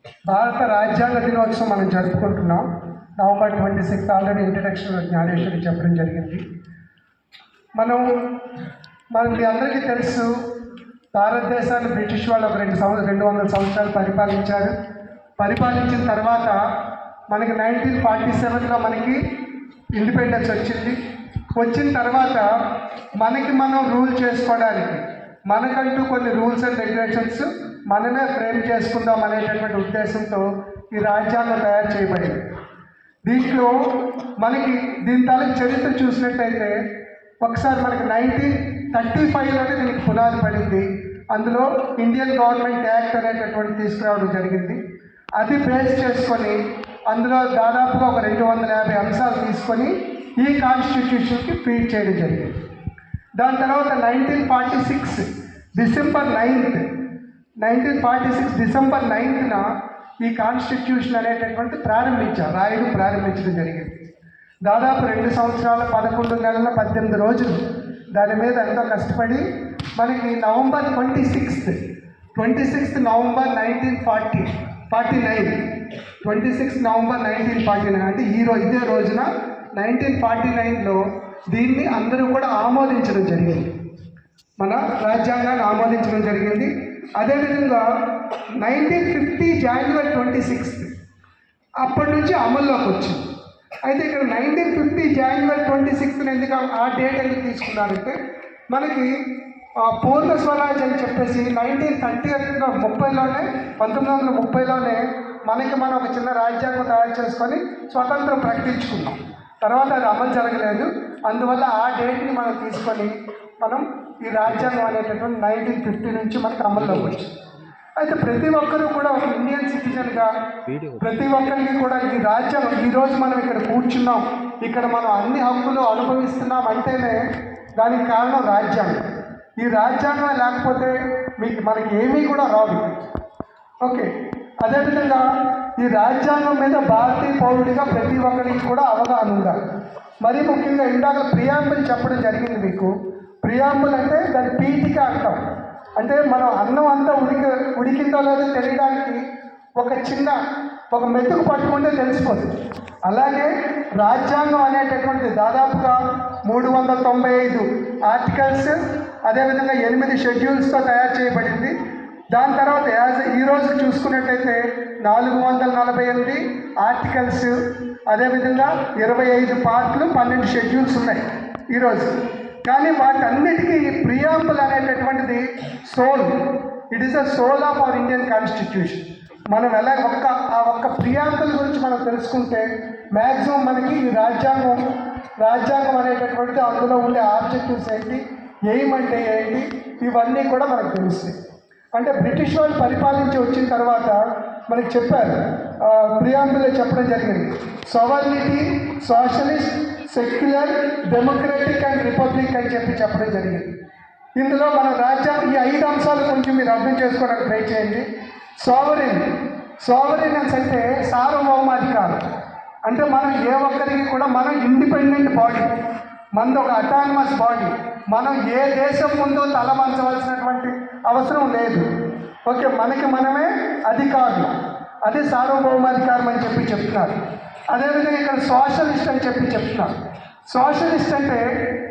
భారత రాజ్యాంగ దినోత్సవం మనం జరుపుకుంటున్నాం. నవంబర్ 26 ఆల్రెడీ ఇంట్రడక్షన్లో జ్ఞానేశ్వరి చెప్పడం జరిగింది. మీ అందరికీ తెలుసు, భారతదేశాన్ని బ్రిటిష్ వాళ్ళు ఒక 200 సంవత్సరాలు పరిపాలించిన తర్వాత మనకి 1947లో మనకి ఇండిపెండెన్స్ వచ్చిన తర్వాత మనం రూల్ చేసుకోవడానికి మనకంటూ కొన్ని రూల్స్ అండ్ రెగ్యులేషన్స్ మనమే ఫ్రేమ్ చేసుకుందాం అనేటటువంటి ఉద్దేశంతో ఈ రాజ్యాంగం తయారు చేయబడింది. దీంట్లో దీని తాలూకు చరిత్ర చూసినట్టయితే ఒకసారి మనకి 1935లోనే దీనికి పునాది పడింది. అందులో ఇండియన్ గవర్నమెంట్ యాక్ట్ అనేటటువంటి తీసుకురావడం జరిగింది. అది బేస్ చేసుకొని అందులో దాదాపుగా ఒక 250 అంశాలు తీసుకొని ఈ కాన్స్టిట్యూషన్కి ఫీడ్ చేయడం జరిగింది. దాని తర్వాత 1946 డిసెంబర్ 9న ఈ కాన్స్టిట్యూషన్ అనేటటువంటి ప్రారంభించడం జరిగింది. దాదాపు 2 సంవత్సరాల 11 నెలల 18 రోజులు దాని మీద ఎంతో కష్టపడి మనకి నవంబర్ 26 నవంబర్ 1949 అంటే ఇదే రోజున 1949లో దీన్ని అందరూ కూడా ఆమోదించడం జరిగింది. మన రాజ్యాంగాన్ని ఆమోదించడం జరిగింది. అదేవిధంగా 1950 జనవరి 26 అప్పటి నుంచి అమల్లోకి వచ్చింది. అయితే ఇక్కడ 1950 జనవరి 26 ఎందుకు ఆ డేట్ ఎందుకు తీసుకున్నారంటే మనకి పూర్ణ స్వరాజ్ అని చెప్పేసి 1930లోనే మనం ఒక చిన్న రాజ్యాంగం తయారు చేసుకొని స్వతంత్రం ప్రకటించుకున్నాం. తర్వాత అది అమలు జరగలేదు. అందువల్ల ఆ డేట్ని మనం తీసుకొని ఈ రాజ్యాంగం అనేటటువంటి 1950 నుంచి మనకు అమల్లోకి వచ్చింది. అయితే ప్రతి ఒక్కరూ కూడా ఒక ఇండియన్ సిటిజన్గా ప్రతి ఒక్కరికి కూడా ఈ రాజ్యాంగం ఈరోజు మనం ఇక్కడ కూర్చున్నాం, ఇక్కడ మనం అన్ని హక్కులు అనుభవిస్తున్నాం అంటేనే దానికి కారణం రాజ్యాంగం. ఈ రాజ్యాంగం లేకపోతే మనకి ఏమీ కూడా రాదు. ఓకే, అదేవిధంగా ఈ రాజ్యాంగం మీద భారతీయ పౌరుడిగా ప్రతి ఒక్కరికి కూడా అవగాహన ఉండాలి. మరీ ముఖ్యంగా ఇందాక ప్రియాంబుల్ చెప్పడం జరిగింది మీకు. ప్రియాంబుల్ అంటే దాని పీఠిక అంటాం. అంటే మనం అన్నం అంతా ఉడికిందో లేదో తెలియడానికి ఒక మెతుకు పట్టుకుంటే తెలిసిపోతుంది. అలాగే రాజ్యాంగం అనేటటువంటి దాదాపుగా 395 ఆర్టికల్స్, అదేవిధంగా 8 షెడ్యూల్స్తో తయారు చేయబడింది. దాని తర్వాత ఈరోజు చూసుకున్నట్టయితే 448 ఆర్టికల్స్, అదేవిధంగా 25 పార్ట్లు, 12 షెడ్యూల్స్ ఉన్నాయి ఈరోజు. కానీ వాటన్నిటికీ ఈ ప్రియాంబుల్ అనేటటువంటిది it is the soul of our Indian constitution. మనం ఒక్క ప్రియాంబుల్ గురించి మనం తెలుసుకుంటే మ్యాక్సిమం మనకి ఈ రాజ్యాంగం అనేటటువంటిది అందులో ఉండే ఆబ్జెక్టివ్స్ ఏంటి, ఎయిమ్ అంటే ఏంటి, ఇవన్నీ కూడా మనకు తెలుస్తాయి. అంటే బ్రిటిష్ వాళ్ళు పరిపాలించి వచ్చిన తర్వాత మనకి చెప్పారు, ప్రియాంబుల్లో చెప్పడం జరిగింది, sovereignty, socialist, secular, democratic and republic అని చెప్పడం జరిగింది. ఇందులో మన రాజ్యాంగం ఈ 5 అంశాలు కొంచెం మీరు అర్థం చేసుకోవడానికి ట్రై చేయండి. సోవరెన్స్ అంటే సార్వభౌమాధికారం. అంటే మనం ఏ ఒక్కరికి కూడా మనం ఇండిపెండెంట్ బాడీ, మనది ఒక అటానమస్ బాడీ, మనం ఏ దేశం ముందు తలవంచవలసినటువంటి అవసరం లేదు. ఓకే, మనమే అధికారులు, అది సార్వభౌమాధికారం అని చెప్తున్నారు. అదేవిధంగా ఇక్కడ సోషలిస్ట్ అని చెప్తున్నారు. సోషలిస్ట్ అంటే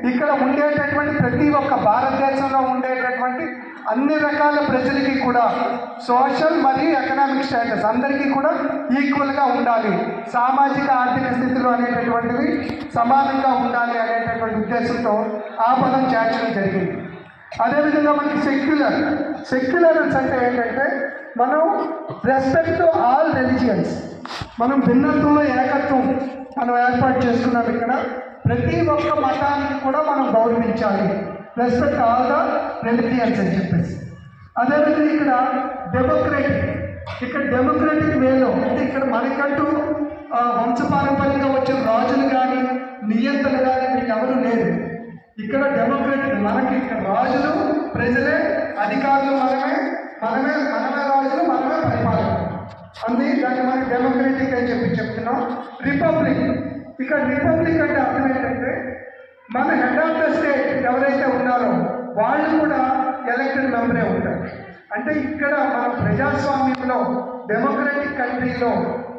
ఇక్కడ ఉండేటటువంటి ప్రతి ఒక్క భారతదేశంలో ఉండేటటువంటి అన్ని రకాల ప్రజలకి కూడా సోషల్ మరియు ఎకనామిక్ స్టేటస్ అందరికీ కూడా ఈక్వల్గా ఉండాలి, సామాజిక ఆర్థిక స్థితులు అనేటటువంటివి సమానంగా ఉండాలి అనేటటువంటి ఉద్దేశంతో ఆ పదం చేర్చడం జరిగింది. అదేవిధంగా మనకి సెక్యులరెన్స్ అంటే ఏంటంటే మనం రెస్పెక్ట్ టు ఆల్ రిలీజియన్స్, మనం భిన్నత్వంలో ఏకత్వం ఏర్పాటు చేసుకున్నాం. ఇక్కడ ప్రతి ఒక్క మతాన్ని కూడా మనం గౌరవించాలి, రెస్పెక్ట్ ఆల్ ద రిలీజియన్స్ అని చెప్పేసి. అదేవిధంగా ఇక్కడ డెమోక్రటిక్ వేలో అంటే ఇక్కడ మనకంటూ వంశపారంపర్యంగా వచ్చిన రాజులు కానీ నియంత్రణ కానీ మీకు ఎవరు లేరు. ఇక్కడ డెమోక్రటిక్, మనకి ఇక్కడ రాజులు ప్రజలే, అధికారులు మనమే రాజులు, మనమే పరిపాలన. దాన్ని మనం డెమోక్రటిక్ అని చెప్తున్నాం. ఇక్కడ రిపబ్లిక్ అంటే అర్థం ఏంటంటే మన హెడ్ ఆఫ్ ద స్టేట్ ఎవరైతే ఉన్నారో వాళ్ళు కూడా ఎలక్టెడ్ మెంబరే ఉంటారు. అంటే ఇక్కడ మన ప్రజాస్వామ్యంలో డెమోక్రటిక్ కంట్రీలో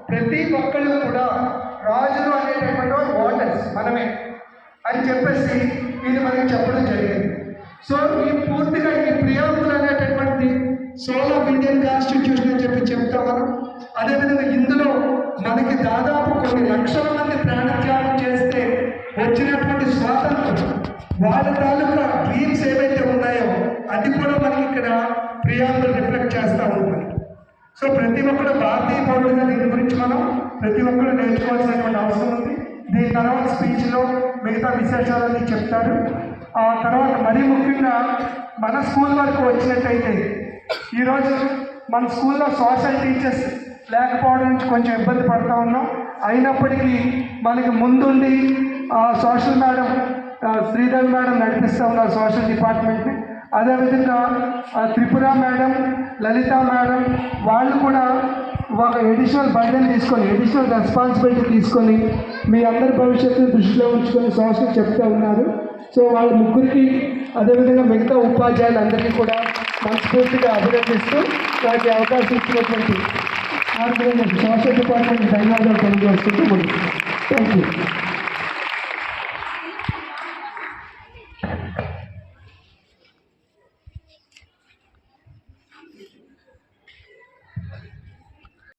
ప్రతి ఒక్కళ్ళు కూడా రాజులు అనేటటువంటి ఓటర్స్ మనమే అని చెప్పేసి ఇది మనకి చెప్పడం జరిగింది. సో ఈ పూర్తిగా ఈ ప్రియాంబుల్ అనేటటువంటి సోల్ ఆఫ్ ఇండియన్ కాన్స్టిట్యూషన్ అని చెప్పి చెప్తాం మనం. అదేవిధంగా ఇందులో మనకి దాదాపు కొన్ని లక్షల మంది ప్రాణత్యాగం చేస్తే వచ్చినటువంటి స్వాతంత్రం, వాళ్ళ తాలూకా డ్రీమ్స్ ఏవైతే ఉన్నాయో అది కూడా మనకి ఇక్కడ ప్రియాంబుల్ రిఫ్లెక్ట్ చేస్తూ ఉంటుంది. సో ప్రతి ఒక్కరు భారతీయ పౌరులుగా దీని గురించి మనం ప్రతి ఒక్కరు నేర్చుకోవాల్సినటువంటి అవసరం ఉంది. దీని తర్వాత స్పీచ్లో మిగతా విశేషాలన్నీ చెప్తారు. ఆ తర్వాత మరీ ముఖ్యంగా మన స్కూల్ వరకు వచ్చినట్టయితే ఈరోజు మన స్కూల్లో సోషల్ టీచర్స్ లేకపోవడం నుంచి కొంచెం ఇబ్బంది పడుతూ ఉన్నాం. అయినప్పటికీ మనకి ముందుండి సోషల్ మేడం శ్రీదేవి మేడం నడిపిస్తూ ఉన్నారు సోషల్ డిపార్ట్మెంట్ని. అదేవిధంగా త్రిపుర మేడం, లలిత మేడం వాళ్ళు కూడా ఒక ఎడిషనల్ బర్డెన్ తీసుకొని, ఎడిషనల్ రెస్పాన్సిబిలిటీ తీసుకొని మీ అందరి భవిష్యత్తును దృష్టిలో ఉంచుకొని సోషల్ చెప్తూ ఉన్నారు. సో వాళ్ళ ముగ్గురికి అదేవిధంగా మిగతా ఉపాధ్యాయులందరికీ కూడా మనస్ఫూర్తిగా అభినందిస్తూ వారికి అవకాశం ఇచ్చినటువంటి సోషల్ డిపార్ట్మెంట్ ధన్యవాదాలు తెలియజేస్తుంటూ ముందు. Thank you.